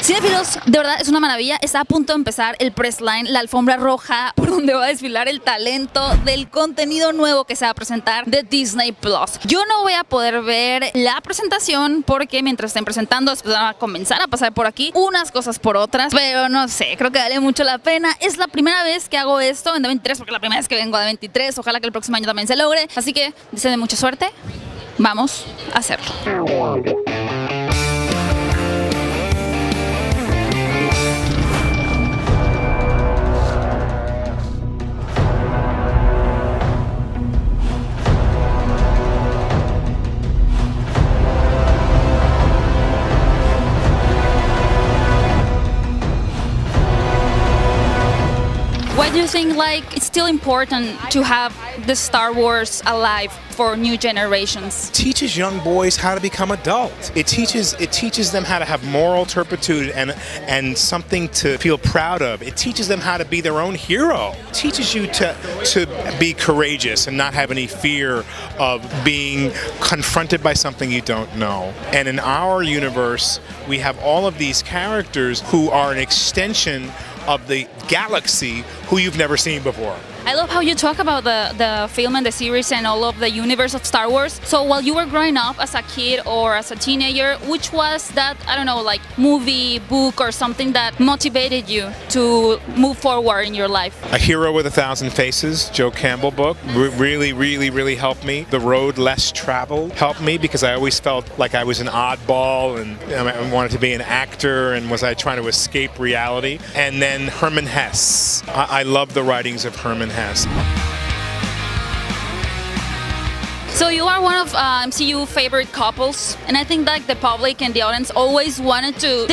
Cinefilos, de verdad es una maravilla. Está a punto de empezar el press line, la alfombra roja por donde va a desfilar el talento del contenido nuevo que se va a presentar de Disney Plus. Yo no voy a poder ver la presentación porque mientras estén presentando después van a comenzar a pasar por aquí unas cosas por otras, pero no sé, creo que vale mucho la pena. Es la primera vez que hago esto en D23 porque la primera vez que vengo a D23, ojalá que el próximo año también se logre, así que deseen mucha suerte, vamos a hacerlo. Why do you think it's still important to have the Star Wars alive for new generations? Teaches young boys how to become adults. It teaches them how to have moral turpitude and something to feel proud of. It teaches them how to be their own hero. It teaches you to be courageous and not have any fear of being confronted by something you don't know. And in our universe, we have all of these characters who are an extension of the galaxy who you've never seen before. I love how you talk about the film and the series and all of the universe of Star Wars. So while you were growing up as a kid or as a teenager, which was that, I don't know, like movie, book or something that motivated you to move forward in your life? A Hero with a Thousand Faces, Joe Campbell book, really helped me. The Road Less Traveled helped me because I always felt like I was an oddball and I wanted to be an actor and was I trying to escape reality. And then Herman Hesse. I love the writings of Herman Hesse. So you are one of MCU favorite couples, and I think that the public and the audience always wanted to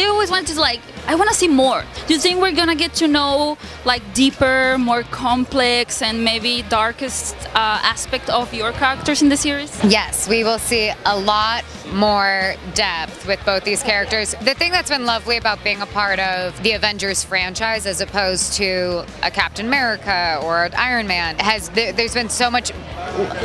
I want to see more. Do you think we're gonna get to know like deeper, more complex, and maybe darkest aspect of your characters in the series? Yes, we will see a lot more depth with both these characters. The thing that's been lovely about being a part of the Avengers franchise as opposed to a Captain America or an Iron Man there's been so much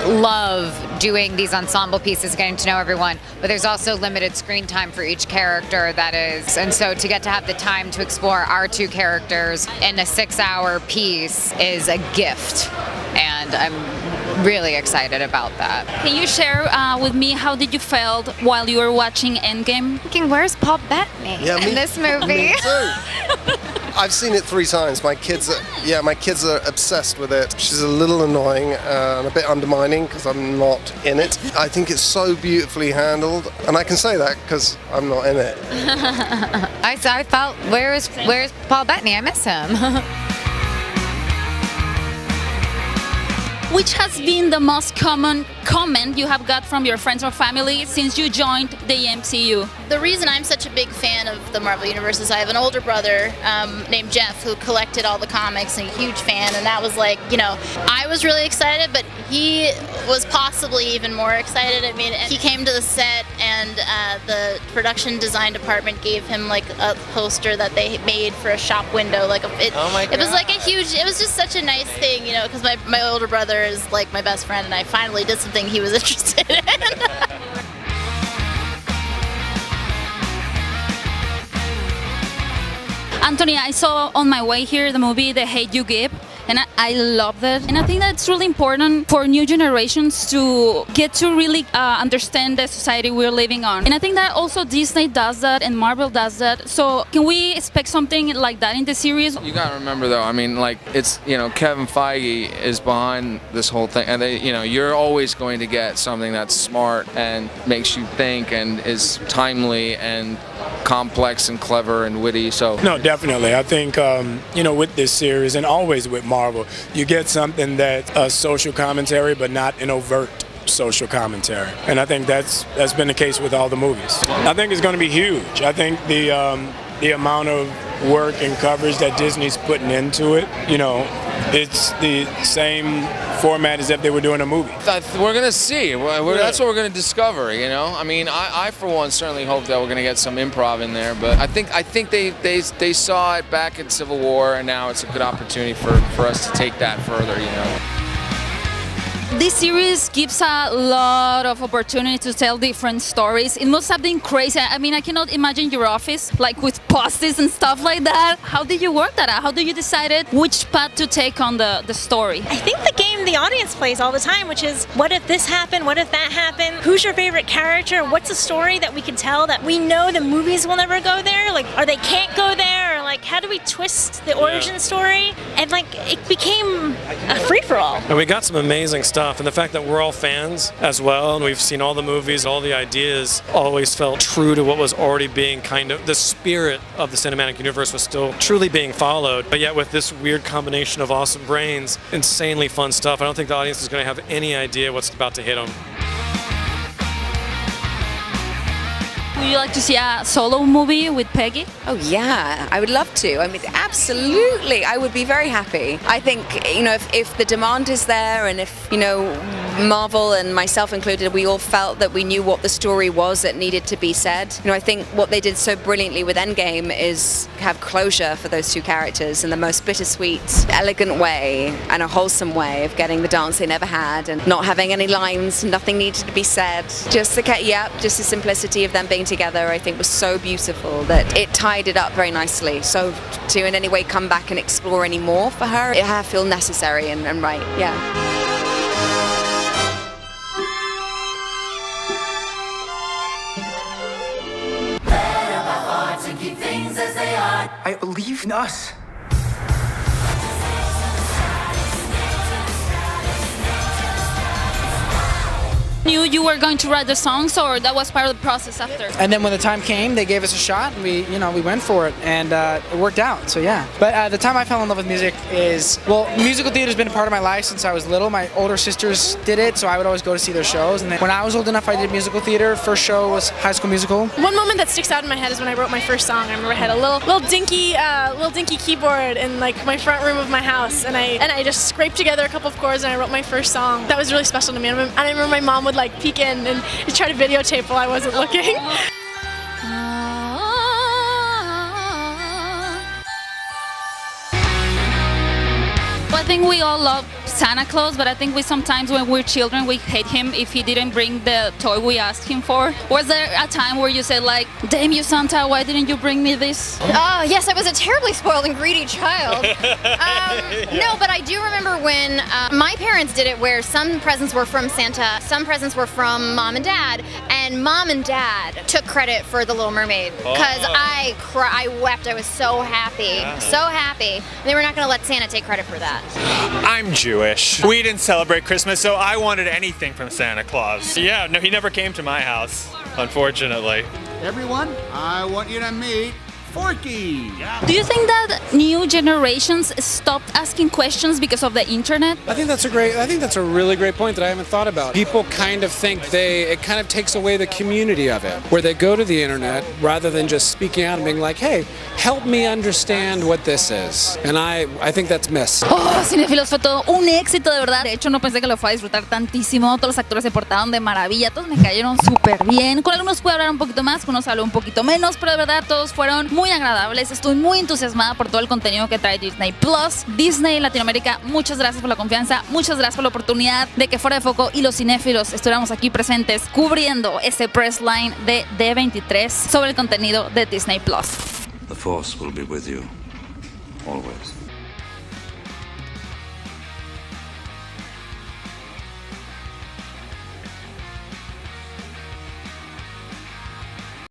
love doing these ensemble pieces, getting to know everyone, but there's also limited screen time for each character and so to get to have the time to explore our two characters in a 6-hour piece is a gift, and I'm really excited about that. Can you share with me how did you felt while you were watching Endgame? Thinking, where's Paul Bettany in this movie? Me too. I've seen it 3 times. My kids are obsessed with it. She's a little annoying and a bit undermining because I'm not in it. I think it's so beautifully handled, and I can say that because I'm not in it. I felt, where's Paul Bettany? I miss him. Which has been the most common comment you have got from your friends or family since you joined the MCU? The reason I'm such a big fan of the Marvel Universe is I have an older brother named Jeff who collected all the comics and a huge fan, and that was like, I was really excited, but he was possibly even more excited. I mean, he came to the set and the production design department gave him like a poster that they made for a shop window. Oh my God. It was like it was just such a nice thing, because my older brother is like my best friend, and I finally did something he was interested in. Anthony, I saw on my way here the movie The Hate You Give, and I loved it. And I think that's really important for new generations to get to really understand the society we're living on. And I think that also Disney does that and Marvel does that. So can we expect something like that in the series? You gotta remember though, it's, Kevin Feige is behind this whole thing, and you're always going to get something that's smart and makes you think and is timely and complex and clever and witty. So no, definitely. I think with this series and always with Marvel, you get something that's a social commentary, but not an overt social commentary. And I think that's been the case with all the movies. I think it's going to be huge. I think the amount of work and coverage that Disney's putting into it, it's the same format as if they were doing a movie. We're gonna see. That's what we're gonna discover. I for one certainly hope that we're gonna get some improv in there. But I think they saw it back in Civil War, and now it's a good opportunity for us to take that further. This series gives a lot of opportunity to tell different stories. It must have been crazy. I mean, I cannot imagine your office like with post-its and stuff like that. How did you work that out? How did you decide which path to take on the story? I think the game the audience plays all the time, which is what if this happened? What if that happened? Who's your favorite character? What's a story that we can tell that we know the movies will never go there? Like, or they can't go there? Or like, how do we twist the origin story? And like, it became a free-for-all. And we got some amazing stuff, and the fact that we're all fans as well, and we've seen all the movies, all the ideas, always felt true to what was already being kind of, the spirit of the cinematic universe was still truly being followed. But yet with this weird combination of awesome brains, insanely fun stuff, I don't think the audience is going to have any idea what's about to hit them. Would you like to see a solo movie with Peggy? Oh yeah, I would love to. I mean, absolutely, I would be very happy. I think, if the demand is there, and if, Marvel and myself included, we all felt that we knew what the story was that needed to be said. I think what they did so brilliantly with Endgame is have closure for those two characters in the most bittersweet, elegant way and a wholesome way of getting the dance they never had and not having any lines, nothing needed to be said. Just the simplicity of them being together, I think, was so beautiful that it tied it up very nicely. So to in any way come back and explore any more for her, I feel necessary and right, yeah. I believe in us. Knew you were going to write the songs, or that was part of the process after? And then when the time came, they gave us a shot, and we went for it, and it worked out. So yeah. But the time I fell in love with music is, musical theater's been a part of my life since I was little. My older sisters did it, so I would always go to see their shows. And then when I was old enough, I did musical theater. First show was High School Musical. One moment that sticks out in my head is when I wrote my first song. I remember I had a little dinky keyboard in like my front room of my house, and I just scraped together a couple of chords, and I wrote my first song. That was really special to me. And I remember my mom would like peek in and try to videotape while I wasn't looking. I think we all love Santa Claus, but I think sometimes when we're children, we hate him if he didn't bring the toy we asked him for. Was there a time where you said like, damn you Santa, why didn't you bring me this? Yes, I was a terribly spoiled and greedy child. No, but I do remember when my parents did it, where some presents were from Santa, some presents were from Mom and Dad, and Mom and Dad took credit for The Little Mermaid, because I wept. I was so happy, so happy. They were not going to let Santa take credit for that. I'm Jewish. We didn't celebrate Christmas, so I wanted anything from Santa Claus. Yeah, no, he never came to my house, unfortunately. Everyone, I want you to meet Forky. Do you think that new generations stopped asking questions because of the internet? I think that's a really great point that I haven't thought about. People kind of think it kind of takes away the community of it, where they go to the internet rather than just speaking out and being like, hey, help me understand what this is. And I think that's missed. Oh, Cinefilos, fue todo un éxito, de verdad. De hecho, no pensé que lo fuera a disfrutar tantísimo. Todos los actores se portaron de maravilla. Todos me cayeron súper bien. Con algunos pude hablar un poquito más, con unos hablé un poquito menos, pero de verdad todos fueron muy agradables. Estoy muy entusiasmada por todo el contenido que trae Disney Plus. Disney Latinoamérica, muchas gracias por la confianza, muchas gracias por la oportunidad de que Fuera de Foco y los cinéfilos estuviéramos aquí presentes cubriendo este press line de D23 sobre el contenido de Disney Plus. The Force will be with you always.